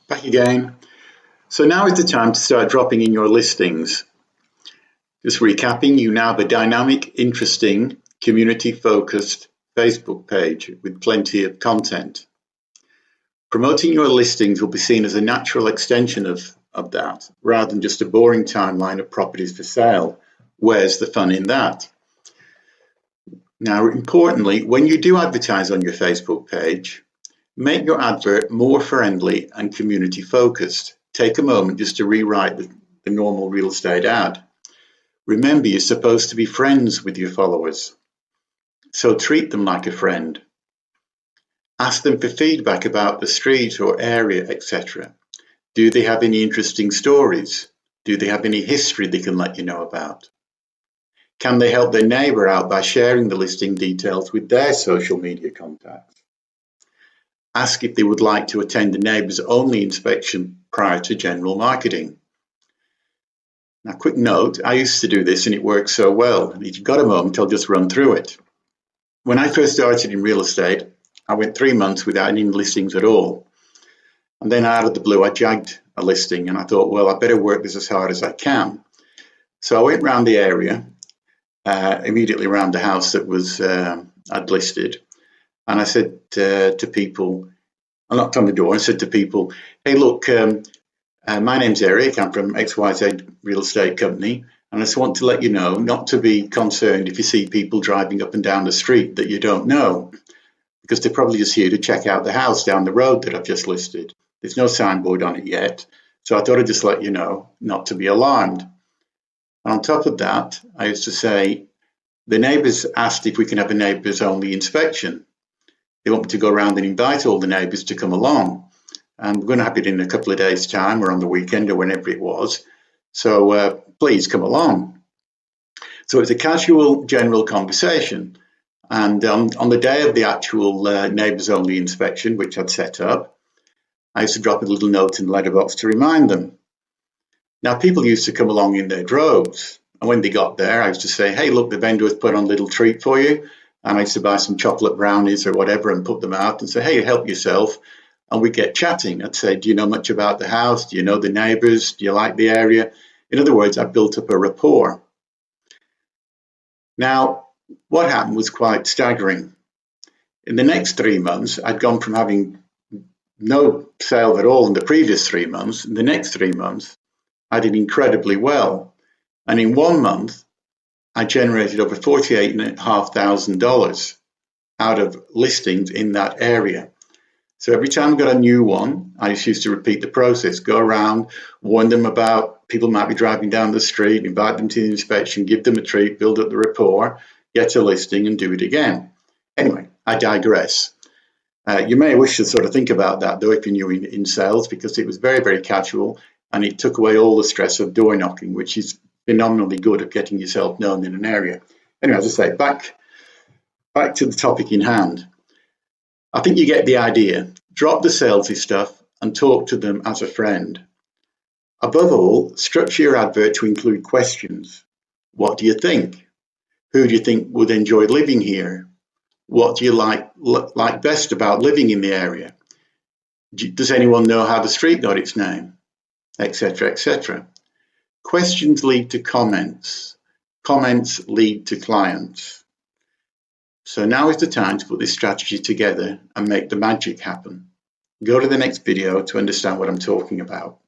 Back again. So now is the time to start dropping in your listings. Just recapping, you now have a dynamic, interesting, community-focused Facebook page with plenty of content. Promoting your listings will be seen as a natural extension of that, rather than just a boring timeline of properties for sale. Where's the fun in that? Now, importantly, when you do advertise on your Facebook page, make your advert more friendly and community focused. Take a moment just to rewrite the normal real estate ad. Remember, you're supposed to be friends with your followers, so treat them like a friend. Ask them for feedback about the street or area, etc. Do they have any interesting stories? Do they have any history they can let you know about? Can they help their neighbour out by sharing the listing details with their social media contacts? Ask if they would like to attend a neighbours only inspection prior to general marketing. Now, quick note, I used to do this and it worked so well. If you've got a moment, I'll just run through it. When I first started in real estate, I went 3 months without any listings at all. And then out of the blue, I jagged a listing and I thought, well, I better work this as hard as I can. So I went around the area, immediately around the house that was I'd listed. And I said to people, I knocked on the door and said to people, hey, look, my name's Eric. I'm from XYZ Real Estate Company. And I just want to let you know not to be concerned if you see people driving up and down the street that you don't know, because they're probably just here to check out the house down the road that I've just listed. There's no signboard on it yet. So I thought I'd just let you know not to be alarmed. And on top of that, I used to say, the neighbours asked if we can have a neighbours only inspection. They want me to go around and invite all the neighbours to come along. And we're going to have it in a couple of days' time or on the weekend or whenever it was. So please come along. So it's a casual, general conversation. And on the day of the actual neighbours only inspection, which I'd set up, I used to drop a little note in the letterbox to remind them. Now, people used to come along in their droves. And when they got there, I used to say, hey, look, the vendor has put on a little treat for you. And I used to buy some chocolate brownies or whatever and put them out and say, hey, help yourself. And we'd get chatting. I'd say, do you know much about the house? Do you know the neighbours? Do you like the area? In other words, I built up a rapport. Now, what happened was quite staggering. In the next 3 months, I'd gone from having no sale at all in the previous 3 months. In the next 3 months, I did incredibly well. And in 1 month, I generated over $48,500 out of listings in that area. So every time I got a new one, I just used to repeat the process, go around, warn them about people might be driving down the street, invite them to the inspection, give them a treat, build up the rapport, get a listing and do it again. Anyway, I digress. You may wish to sort of think about that though if you're new in sales, because it was very, very casual and it took away all the stress of door knocking, which is phenomenally good at getting yourself known in an area. Anyway, as I say, back to the topic in hand. I think you get the idea. Drop the salesy stuff and talk to them as a friend. Above all, structure your advert to include questions. What do you think? Who do you think would enjoy living here? What do you like best about living in the area? Does anyone know how the street got its name? Etc., etc. Questions lead to comments. Comments lead to clients. So now is the time to put this strategy together and make the magic happen. Go to the next video to understand what I'm talking about.